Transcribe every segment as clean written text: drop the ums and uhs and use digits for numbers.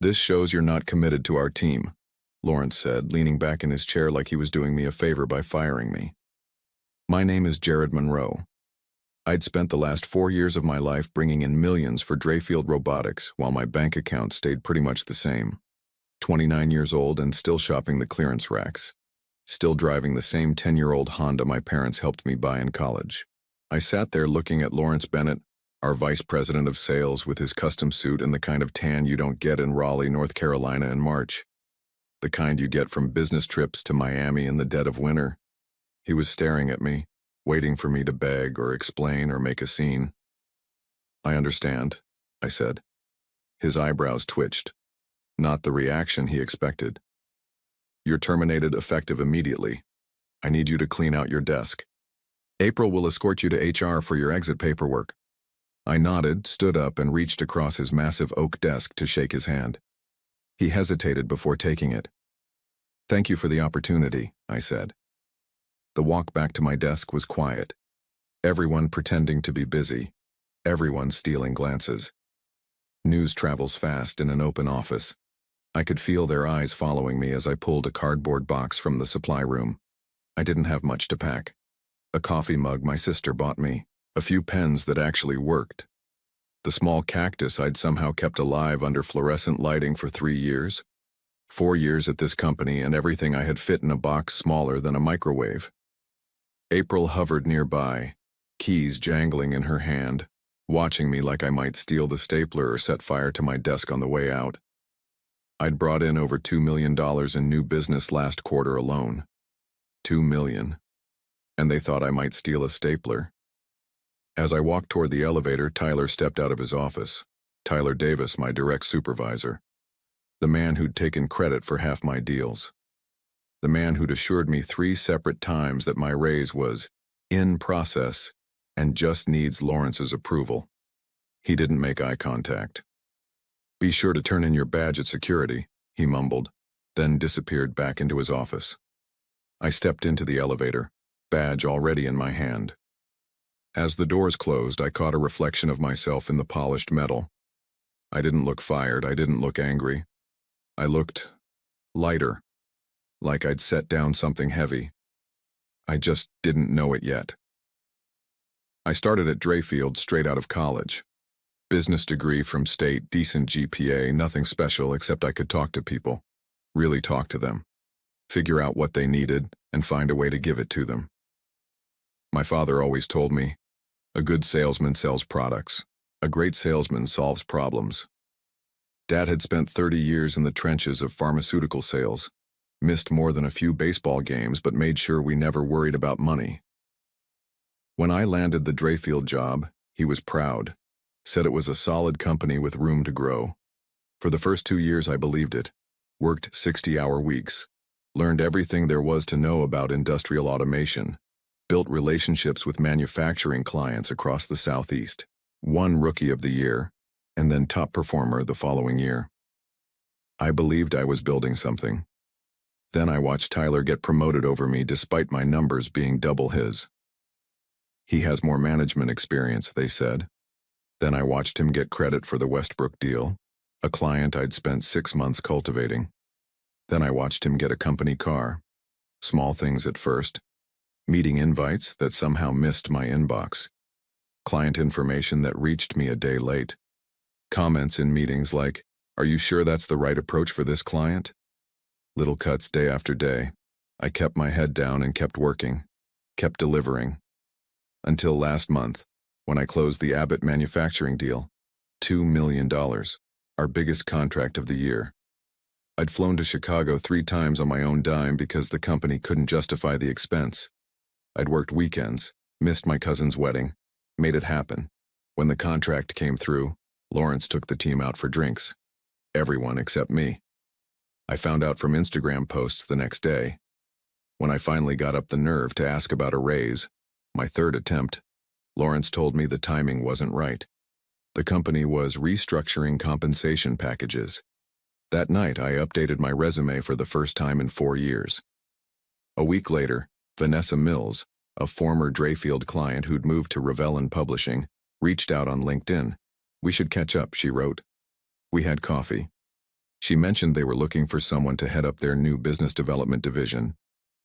This shows you're not committed to our team, Lawrence said, leaning back in his chair like he was doing me a favor by firing me. My name is Jared Monroe. I'd spent the last 4 years of my life bringing in millions for Drayfield Robotics while my bank account stayed pretty much the same. 29 years old and still shopping the clearance racks. Still driving the same 10-year-old Honda my parents helped me buy in college. I sat there looking at Lawrence Bennett, our vice president of sales, with his custom suit and the kind of tan you don't get in Raleigh, North Carolina in March. The kind you get from business trips to Miami in the dead of winter. He was staring at me, waiting for me to beg or explain or make a scene. I understand, I said. His eyebrows twitched. Not the reaction he expected. You're terminated effective immediately. I need you to clean out your desk. April will escort you to HR for your exit paperwork. I nodded, stood up, and reached across his massive oak desk to shake his hand. He hesitated before taking it. Thank you for the opportunity, I said. The walk back to my desk was quiet. Everyone pretending to be busy. Everyone stealing glances. News travels fast in an open office. I could feel their eyes following me as I pulled a cardboard box from the supply room. I didn't have much to pack. A coffee mug my sister bought me. A few pens that actually worked. The small cactus I'd somehow kept alive under fluorescent lighting for 3 years. 4 years at this company, and everything I had fit in a box smaller than a microwave. April hovered nearby, keys jangling in her hand, watching me like I might steal the stapler or set fire to my desk on the way out. I'd brought in over $2 million in new business last quarter alone. $2 million. And they thought I might steal a stapler. As I walked toward the elevator, Tyler stepped out of his office. Tyler Davis, my direct supervisor. The man who'd taken credit for half my deals. The man who'd assured me 3 separate times that my raise was in process and just needs Lawrence's approval. He didn't make eye contact. Be sure to turn in your badge at security, he mumbled, then disappeared back into his office. I stepped into the elevator, badge already in my hand. As the doors closed, I caught a reflection of myself in the polished metal. I didn't look fired, I didn't look angry. I looked lighter, like I'd set down something heavy. I just didn't know it yet. I started at Drayfield straight out of college. Business degree from state, decent GPA, nothing special except I could talk to people. Really talk to them. Figure out what they needed and find a way to give it to them. My father always told me, a good salesman sells products. A great salesman solves problems. Dad had spent 30 years in the trenches of pharmaceutical sales, missed more than a few baseball games but made sure we never worried about money. When I landed the Drayfield job, he was proud, said it was a solid company with room to grow. For the first 2 years I believed it, worked 60-hour weeks, learned everything there was to know about industrial automation, built relationships with manufacturing clients across the Southeast, won Rookie of the Year, and then top performer the following year. I believed I was building something. Then I watched Tyler get promoted over me despite my numbers being double his. He has more management experience, they said. Then I watched him get credit for the Westbrook deal, a client I'd spent 6 months cultivating. Then I watched him get a company car. Small things at first. Meeting invites that somehow missed my inbox. Client information that reached me a day late. Comments in meetings like, "Are you sure that's the right approach for this client?" Little cuts day after day. I kept my head down and kept working, kept delivering. Until last month, when I closed the Abbott manufacturing deal, $2 million, our biggest contract of the year. I'd flown to Chicago 3 times on my own dime because the company couldn't justify the expense. I'd worked weekends, missed my cousin's wedding, made it happen. When the contract came through, Lawrence took the team out for drinks. Everyone except me. I found out from Instagram posts the next day. When I finally got up the nerve to ask about a raise, my 3rd attempt, Lawrence told me the timing wasn't right. The company was restructuring compensation packages. That night, I updated my resume for the first time in 4 years. A week later, Vanessa Mills, a former Drayfield client who'd moved to Revellin Publishing, reached out on LinkedIn. "We should catch up," she wrote. We had coffee. She mentioned they were looking for someone to head up their new business development division,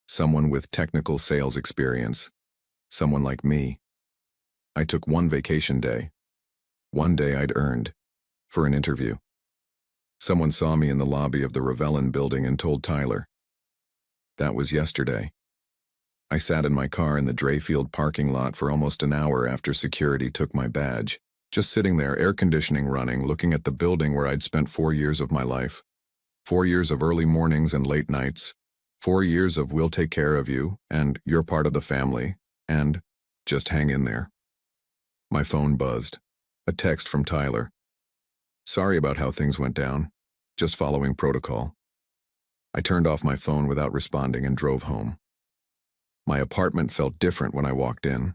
someone with technical sales experience, someone like me. I took one vacation day, one day I'd earned, for an interview. Someone saw me in the lobby of the Ravelin building and told Tyler. That was yesterday. I sat in my car in the Drayfield parking lot for almost an hour after security took my badge, just sitting there, air conditioning running, looking at the building where I'd spent 4 years of my life. 4 years of early mornings and late nights. 4 years of we'll take care of you, and you're part of the family, and just hang in there. My phone buzzed. A text from Tyler. Sorry about how things went down. Just following protocol. I turned off my phone without responding and drove home. My apartment felt different when I walked in.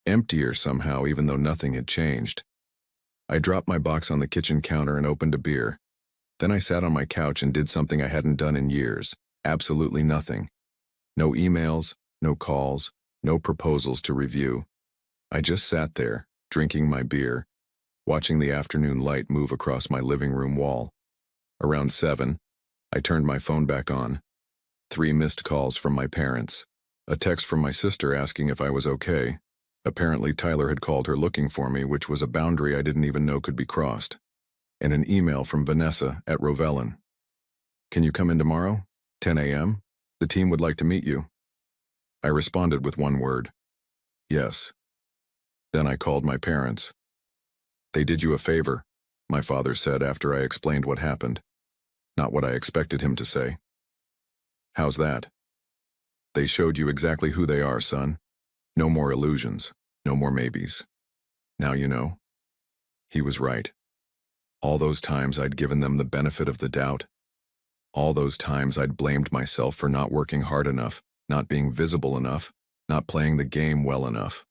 Emptier somehow, even though nothing had changed. I dropped my box on the kitchen counter and opened a beer. Then I sat on my couch and did something I hadn't done in years. Absolutely nothing. No emails, no calls, no proposals to review. I just sat there, drinking my beer, watching the afternoon light move across my living room wall. Around 7, I turned my phone back on. 3 missed calls from my parents. A text from my sister asking if I was okay. Apparently Tyler had called her looking for me, which was a boundary I didn't even know could be crossed. And an email from Vanessa at Ravelin. Can you come in tomorrow? 10 a.m.? The team would like to meet you. I responded with one word. Yes. Then I called my parents. They did you a favor, my father said after I explained what happened. Not what I expected him to say. How's that? They showed you exactly who they are, son. No more illusions, no more maybes. Now you know. He was right. All those times I'd given them the benefit of the doubt. All those times I'd blamed myself for not working hard enough, not being visible enough, not playing the game well enough.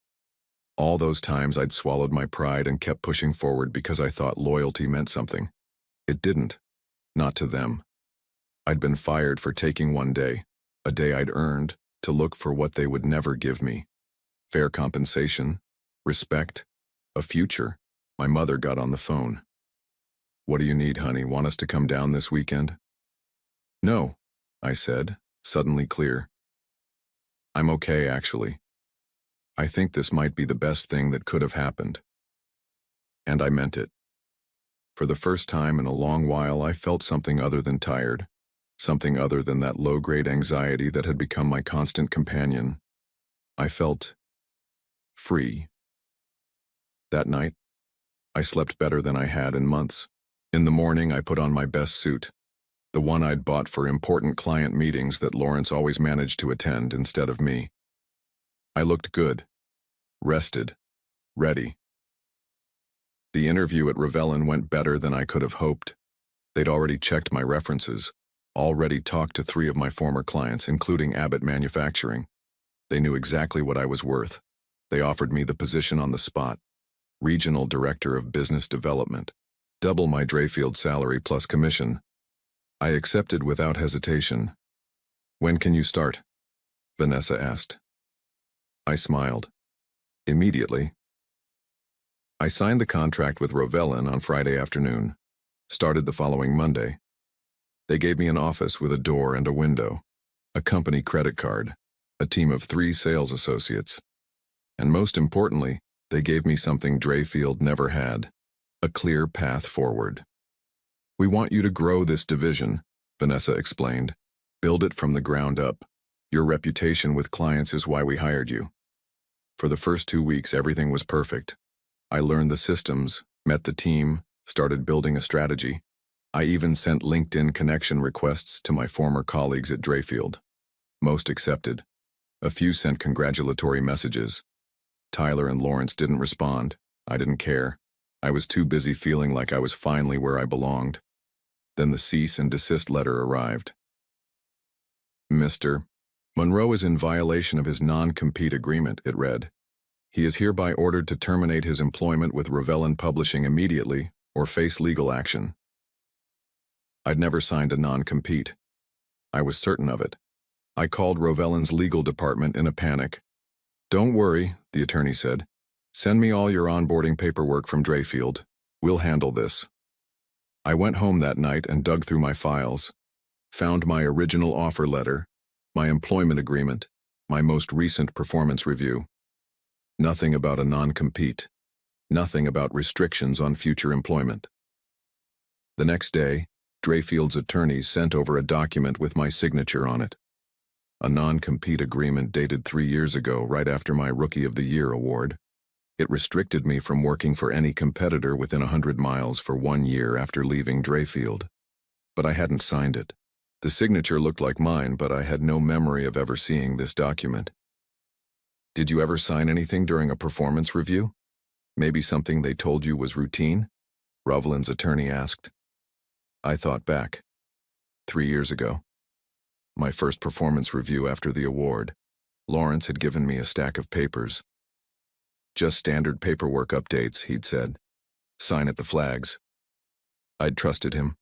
All those times I'd swallowed my pride and kept pushing forward because I thought loyalty meant something. It didn't. Not to them. I'd been fired for taking one day, a day I'd earned, to look for what they would never give me. Fair compensation, respect, a future. My mother got on the phone. What do you need, honey? Want us to come down this weekend? No, I said, suddenly clear. I'm okay, actually. I think this might be the best thing that could have happened. And I meant it. For the first time in a long while, I felt something other than tired, something other than that low-grade anxiety that had become my constant companion. I felt free. That night, I slept better than I had in months. In the morning, I put on my best suit, the one I'd bought for important client meetings that Lawrence always managed to attend instead of me. I looked good, rested, ready. The interview at Ravelin went better than I could have hoped. They'd already checked my references, already talked to 3 of my former clients, including Abbott Manufacturing. They knew exactly what I was worth. They offered me the position on the spot, Regional Director of Business Development, double my Drayfield salary plus commission. I accepted without hesitation. When can you start? Vanessa asked. I smiled. Immediately. I signed the contract with Ravelin on Friday afternoon, started the following Monday. They gave me an office with a door and a window, a company credit card, a team of 3 sales associates, and most importantly, they gave me something Drayfield never had, a clear path forward. We want you to grow this division, Vanessa explained. Build it from the ground up. Your reputation with clients is why we hired you. For the first 2 weeks, everything was perfect. I learned the systems, met the team, started building a strategy. I even sent LinkedIn connection requests to my former colleagues at Drayfield. Most accepted. A few sent congratulatory messages. Tyler and Lawrence didn't respond. I didn't care. I was too busy feeling like I was finally where I belonged. Then the cease and desist letter arrived. Mr. Monroe is in violation of his non-compete agreement, it read. He is hereby ordered to terminate his employment with Ravelin Publishing immediately or face legal action. I'd never signed a non-compete. I was certain of it. I called Ravelin's legal department in a panic. Don't worry, the attorney said. Send me all your onboarding paperwork from Drayfield. We'll handle this. I went home that night and dug through my files, found my original offer letter, my employment agreement, my most recent performance review. Nothing about a non-compete. Nothing about restrictions on future employment. The next day, Drayfield's attorneys sent over a document with my signature on it. A non-compete agreement dated 3 years ago, right after my Rookie of the Year award. It restricted me from working for any competitor within 100 miles for 1 year after leaving Drayfield. But I hadn't signed it. The signature looked like mine, but I had no memory of ever seeing this document. Did you ever sign anything during a performance review? Maybe something they told you was routine? Rovland's attorney asked. I thought back. 3 years ago. My first performance review after the award. Lawrence had given me a stack of papers. Just standard paperwork updates, he'd said. Sign at the flags. I'd trusted him.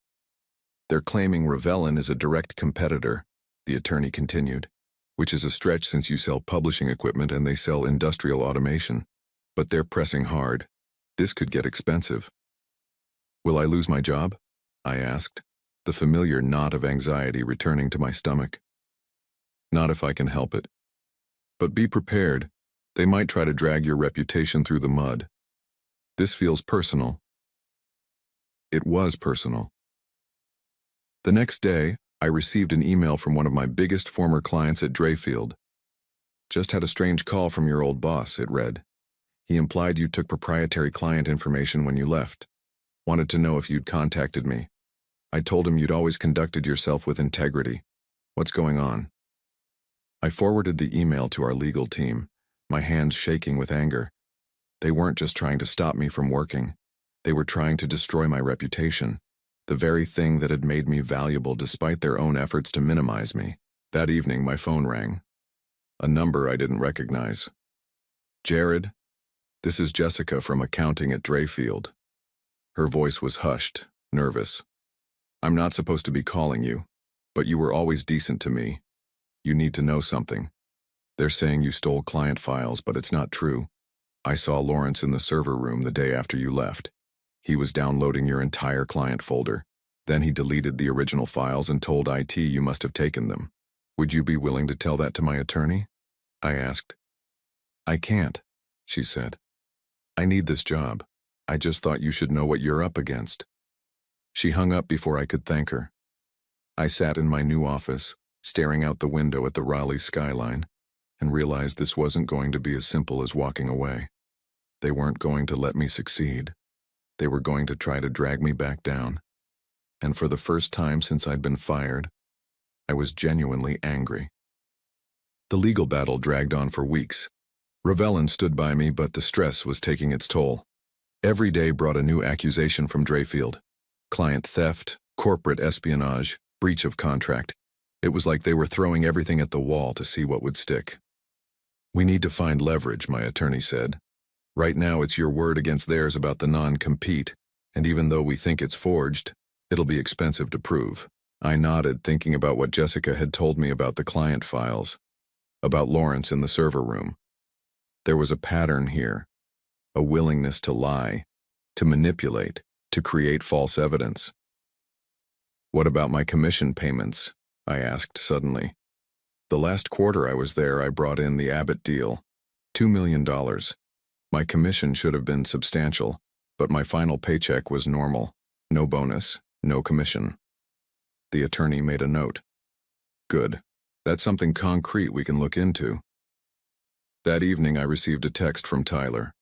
They're claiming Revellin is a direct competitor, the attorney continued, which is a stretch since you sell publishing equipment and they sell industrial automation. But they're pressing hard. This could get expensive. Will I lose my job? I asked, the familiar knot of anxiety returning to my stomach. Not if I can help it. But be prepared. They might try to drag your reputation through the mud. This feels personal. It was personal. The next day, I received an email from one of my biggest former clients at Drayfield. Just had a strange call from your old boss, it read. He implied you took proprietary client information when you left. Wanted to know if you'd contacted me. I told him you'd always conducted yourself with integrity. What's going on? I forwarded the email to our legal team, my hands shaking with anger. They weren't just trying to stop me from working. They were trying to destroy my reputation, the very thing that had made me valuable despite their own efforts to minimize me. That evening, my phone rang. A number I didn't recognize. Jared, this is Jessica from accounting at Drayfield. Her voice was hushed, nervous. I'm not supposed to be calling you, but you were always decent to me. You need to know something. They're saying you stole client files, but it's not true. I saw Lawrence in the server room the day after you left. He was downloading your entire client folder. Then he deleted the original files and told IT you must have taken them. Would you be willing to tell that to my attorney? I asked. I can't, she said. I need this job. I just thought you should know what you're up against. She hung up before I could thank her. I sat in my new office, staring out the window at the Raleigh skyline, and realized this wasn't going to be as simple as walking away. They weren't going to let me succeed. They were going to try to drag me back down. And for the first time since I'd been fired, I was genuinely angry. The legal battle dragged on for weeks. Revellin stood by me, but the stress was taking its toll. Every day brought a new accusation from Drayfield. Client theft, corporate espionage, breach of contract. It was like they were throwing everything at the wall to see what would stick. We need to find leverage, my attorney said. Right now it's your word against theirs about the non-compete, and even though we think it's forged, it'll be expensive to prove. I nodded, thinking about what Jessica had told me about the client files, about Lawrence in the server room. There was a pattern here, a willingness to lie, to manipulate, to create false evidence. What about my commission payments? I asked suddenly. The last quarter I was there, I brought in the Abbott deal, $2 million. My commission should have been substantial, but my final paycheck was normal. No bonus, no commission. The attorney made a note. Good. That's something concrete we can look into. That evening I received a text from Tyler.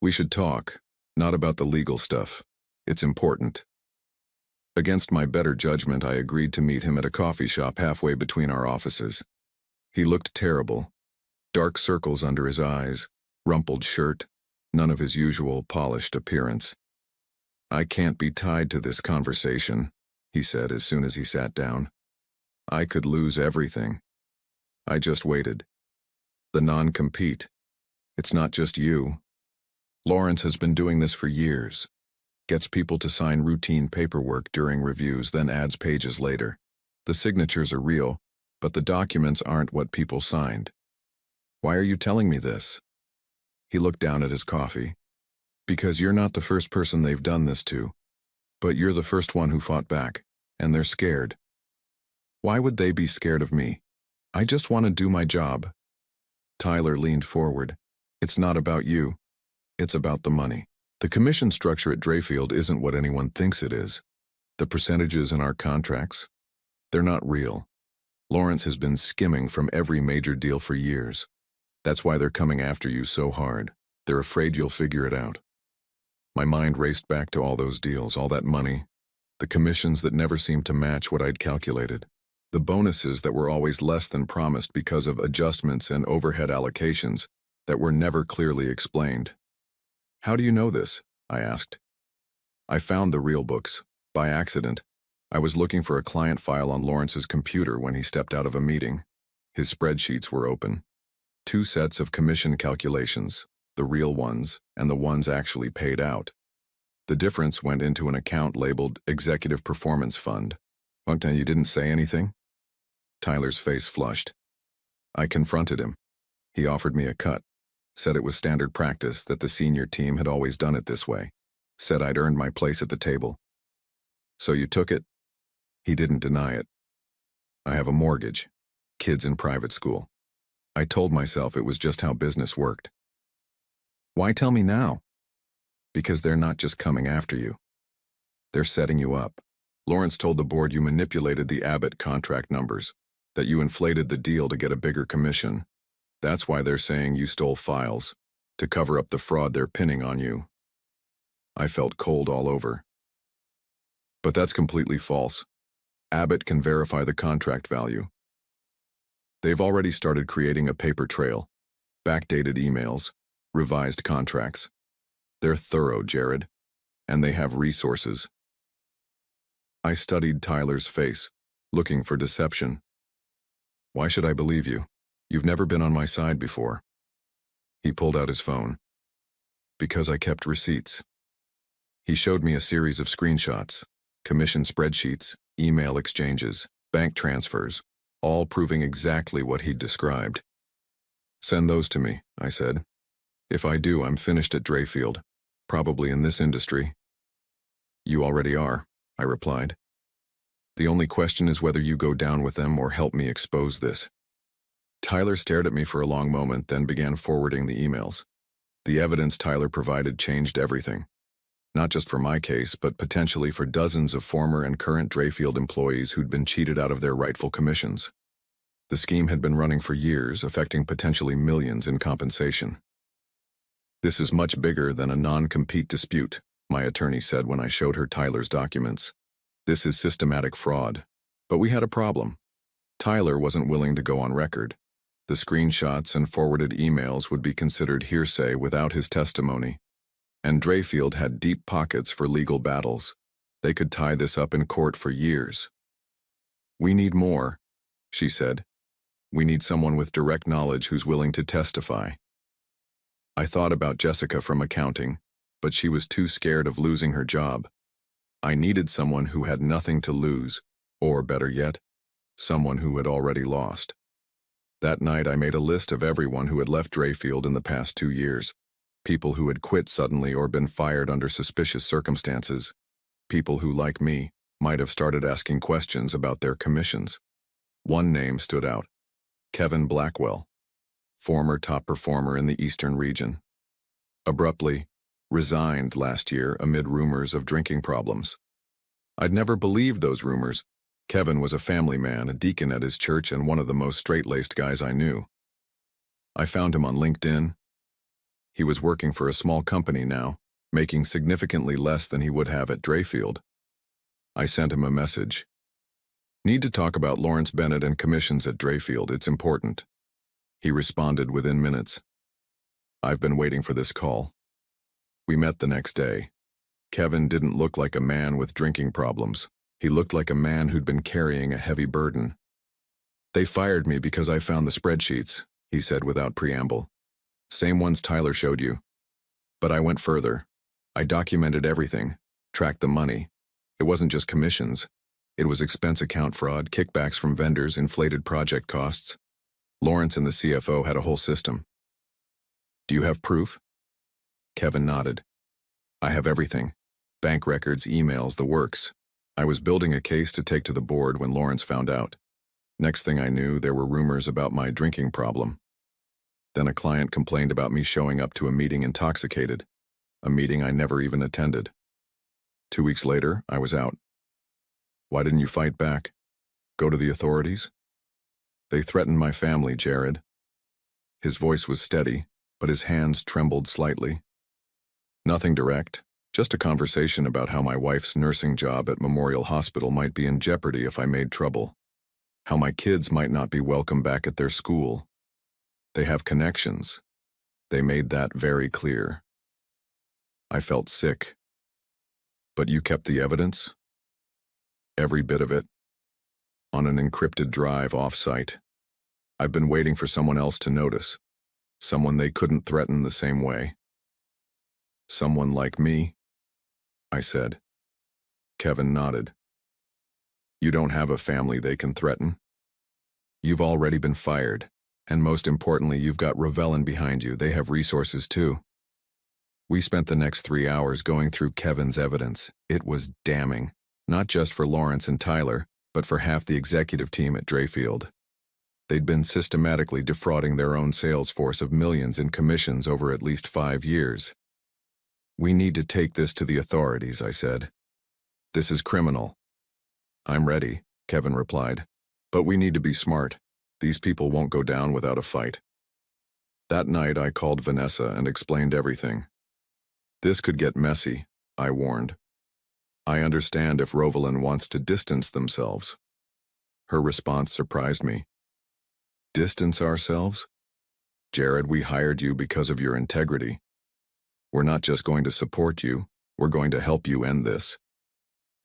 We should talk, not about the legal stuff. It's important. Against my better judgment, I agreed to meet him at a coffee shop halfway between our offices. He looked terrible. Dark circles under his eyes, rumpled shirt, none of his usual polished appearance. I can't be tied to this conversation, he said as soon as he sat down. I could lose everything. I just waited. The non-compete. It's not just you. Lawrence has been doing this for years. Gets people to sign routine paperwork during reviews, then adds pages later. The signatures are real, but the documents aren't what people signed. Why are you telling me this? He looked down at his coffee. Because you're not the first person they've done this to. But you're the first one who fought back, and they're scared. Why would they be scared of me? I just want to do my job. Tyler leaned forward. It's not about you. It's about the money. The commission structure at Drayfield isn't what anyone thinks it is. The percentages in our contracts, they're not real. Lawrence has been skimming from every major deal for years. That's why they're coming after you so hard. They're afraid you'll figure it out. My mind raced back to all those deals, all that money, the commissions that never seemed to match what I'd calculated, the bonuses that were always less than promised because of adjustments and overhead allocations that were never clearly explained. How do you know this? I asked. I found the real books, by accident. I was looking for a client file on Lawrence's computer when he stepped out of a meeting. His spreadsheets were open. 2 sets of commission calculations, the real ones and the ones actually paid out. The difference went into an account labeled Executive Performance Fund. You didn't say anything? Tyler's face flushed. I confronted him. He offered me a cut, said it was standard practice, that the senior team had always done it this way, said I'd earned my place at the table. So you took it? He didn't deny it. I have a mortgage, kids in private school. I told myself it was just how business worked. Why tell me now? Because they're not just coming after you. They're setting you up. Lawrence told the board you manipulated the Abbott contract numbers, that you inflated the deal to get a bigger commission. That's why they're saying you stole files, to cover up the fraud they're pinning on you. I felt cold all over. But that's completely false. Abbott can verify the contract value. They've already started creating a paper trail, backdated emails, revised contracts. They're thorough, Jared, and they have resources. I studied Tyler's face, looking for deception. Why should I believe you? You've never been on my side before. He pulled out his phone. Because I kept receipts. He showed me a series of screenshots, commission spreadsheets, email exchanges, bank transfers, all proving exactly what he'd described. Send those to me, I said. If I do, I'm finished at Drayfield, probably in this industry. You already are, I replied. The only question is whether you go down with them or help me expose this. Tyler stared at me for a long moment, then began forwarding the emails. The evidence Tyler provided changed everything. Not just for my case, but potentially for dozens of former and current Drayfield employees who'd been cheated out of their rightful commissions. The scheme had been running for years, affecting potentially millions in compensation. This is much bigger than a non-compete dispute, my attorney said when I showed her Tyler's documents. This is systematic fraud. But we had a problem. Tyler wasn't willing to go on record. The screenshots and forwarded emails would be considered hearsay without his testimony. And Drayfield had deep pockets for legal battles. They could tie this up in court for years. We need more, she said. We need someone with direct knowledge who's willing to testify. I thought about Jessica from accounting, but she was too scared of losing her job. I needed someone who had nothing to lose, or better yet, someone who had already lost. That night I made a list of everyone who had left Drayfield in the past 2 years. People who had quit suddenly or been fired under suspicious circumstances. People who, like me, might have started asking questions about their commissions. One name stood out. Kevin Blackwell, former top performer in the Eastern region. Abruptly, resigned last year amid rumors of drinking problems. I'd never believed those rumors. Kevin was a family man, a deacon at his church, and one of the most straight-laced guys I knew. I found him on LinkedIn. He was working for a small company now, making significantly less than he would have at Drayfield. I sent him a message. Need to talk about Lawrence Bennett and commissions at Drayfield, it's important. He responded within minutes. I've been waiting for this call. We met the next day. Kevin didn't look like a man with drinking problems. He looked like a man who'd been carrying a heavy burden. They fired me because I found the spreadsheets, he said without preamble. Same ones Tyler showed you. But I went further. I documented everything, tracked the money. It wasn't just commissions. It was expense account fraud, kickbacks from vendors, inflated project costs. Lawrence and the CFO had a whole system. Do you have proof? Kevin nodded. I have everything. Bank records, emails, the works. I was building a case to take to the board when Lawrence found out. Next thing I knew, there were rumors about my drinking problem. Then a client complained about me showing up to a meeting intoxicated, a meeting I never even attended. 2 weeks later, I was out. Why didn't you fight back? Go to the authorities? They threatened my family, Jared. His voice was steady, but his hands trembled slightly. Nothing direct, just a conversation about how my wife's nursing job at Memorial Hospital might be in jeopardy if I made trouble. How my kids might not be welcome back at their school. They have connections. They made that very clear. I felt sick. But you kept the evidence? Every bit of it. On an encrypted drive off-site. I've been waiting for someone else to notice. Someone they couldn't threaten the same way. Someone like me? I said. Kevin nodded. You don't have a family they can threaten. You've already been fired, and most importantly, you've got Rovelin behind you. They have resources too. We spent the next 3 hours going through Kevin's evidence. It was damning, not just for Lawrence and Tyler, but for half the executive team at Drayfield. They'd been systematically defrauding their own sales force of millions in commissions over at least 5 years. We need to take this to the authorities, I said. This is criminal. I'm ready, Kevin replied. But we need to be smart. These people won't go down without a fight. That night I called Vanessa and explained everything. This could get messy, I warned. I understand if Rovelin wants to distance themselves. Her response surprised me. Distance ourselves? Jared, we hired you because of your integrity. We're not just going to support you, we're going to help you end this.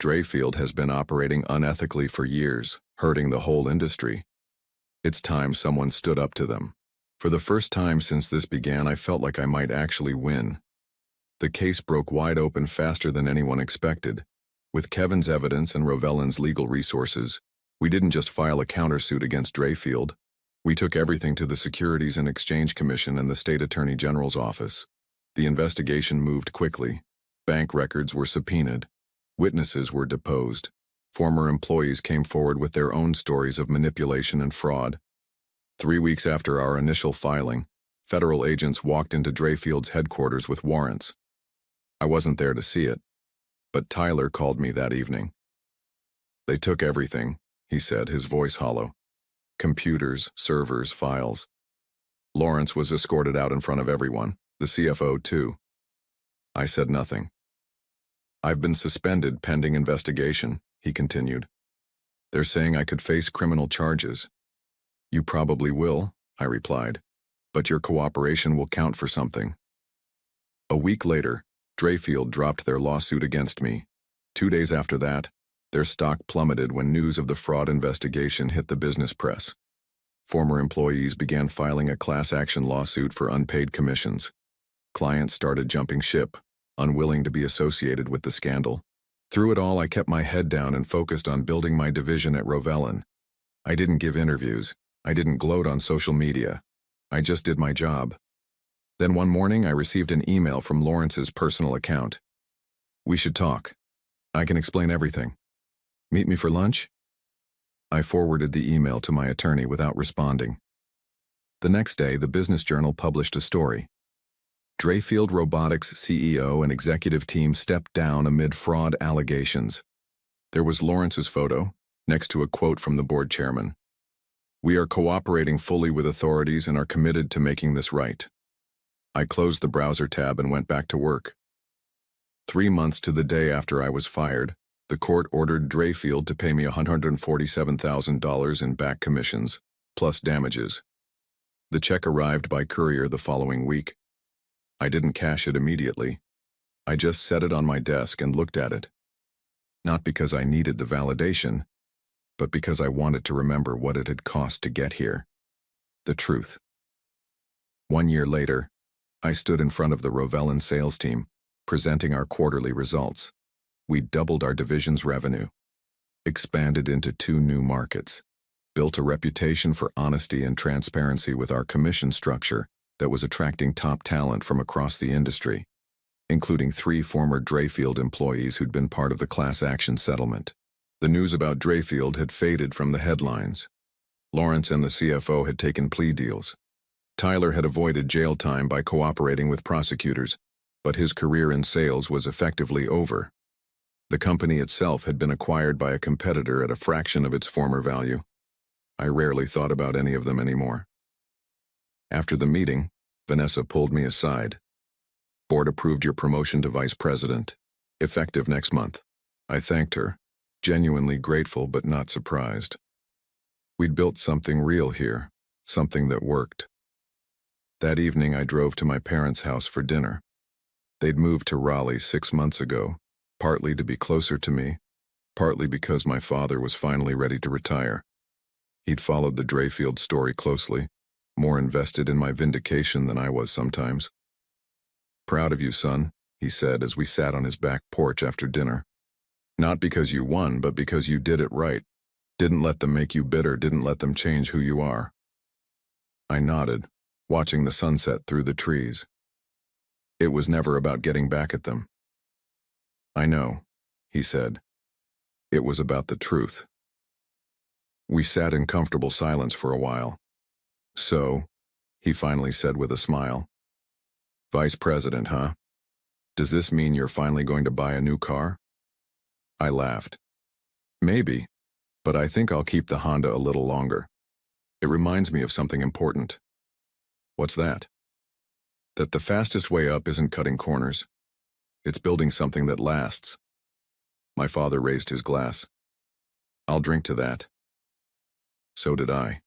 Drayfield has been operating unethically for years, hurting the whole industry. It's time someone stood up to them. For the first time since this began, I felt like I might actually win. The case broke wide open faster than anyone expected. With Kevin's evidence and Rovelin's legal resources, we didn't just file a countersuit against Drayfield. We took everything to the Securities and Exchange Commission and the State Attorney General's office. The investigation moved quickly. Bank records were subpoenaed. Witnesses were deposed. Former employees came forward with their own stories of manipulation and fraud. 3 weeks after our initial filing, federal agents walked into Drayfield's headquarters with warrants. I wasn't there to see it, but Tyler called me that evening. They took everything, he said, his voice hollow. Computers, servers, files. Lawrence was escorted out in front of everyone, the CFO too. I said nothing. I've been suspended pending investigation, he continued. They're saying I could face criminal charges. You probably will, I replied, but your cooperation will count for something. A week later, Drayfield dropped their lawsuit against me. 2 days after that, their stock plummeted when news of the fraud investigation hit the business press. Former employees began filing a class action lawsuit for unpaid commissions. Clients started jumping ship, unwilling to be associated with the scandal. Through it all, I kept my head down and focused on building my division at Rovelin. I didn't give interviews. I didn't gloat on social media. I just did my job. Then one morning, I received an email from Lawrence's personal account. We should talk. I can explain everything. Meet me for lunch? I forwarded the email to my attorney without responding. The next day, the Business Journal published a story. Drayfield Robotics CEO and executive team stepped down amid fraud allegations. There was Lawrence's photo, next to a quote from the board chairman. We are cooperating fully with authorities and are committed to making this right. I closed the browser tab and went back to work. 3 months to the day after I was fired, the court ordered Drayfield to pay me $147,000 in back commissions, plus damages. The check arrived by courier the following week. I didn't cash it immediately. I just set it on my desk and looked at it. Not because I needed the validation, but because I wanted to remember what it had cost to get here. The truth. 1 year later, I stood in front of the Rovelin sales team, presenting our quarterly results. We doubled our division's revenue, expanded into 2 new markets, built a reputation for honesty and transparency with our commission structure that was attracting top talent from across the industry. including 3 former Drayfield employees who'd been part of the class action settlement. The news about Drayfield had faded from the headlines. Lawrence and the CFO had taken plea deals. Tyler had avoided jail time by cooperating with prosecutors, but his career in sales was effectively over. The company itself had been acquired by a competitor at a fraction of its former value. I rarely thought about any of them anymore. After the meeting, Vanessa pulled me aside. "Board approved your promotion to vice president, effective next month." I thanked her, genuinely grateful but not surprised. We'd built something real here, something that worked. That evening I drove to my parents' house for dinner. They'd moved to Raleigh 6 months ago, partly to be closer to me, partly because my father was finally ready to retire. He'd followed the Drayfield story closely, more invested in my vindication than I was sometimes. "Proud of you, son," he said as we sat on his back porch after dinner. "Not because you won, but because you did it right. Didn't let them make you bitter, didn't let them change who you are." I nodded, watching the sunset through the trees. It was never about getting back at them. "I know," he said. "It was about the truth." We sat in comfortable silence for a while. "So," he finally said with a smile, "Vice President, huh? Does this mean you're finally going to buy a new car?" I laughed. "Maybe, but I think I'll keep the Honda a little longer. It reminds me of something important." "What's that?" "That the fastest way up isn't cutting corners. It's building something that lasts." My father raised his glass. "I'll drink to that." So did I.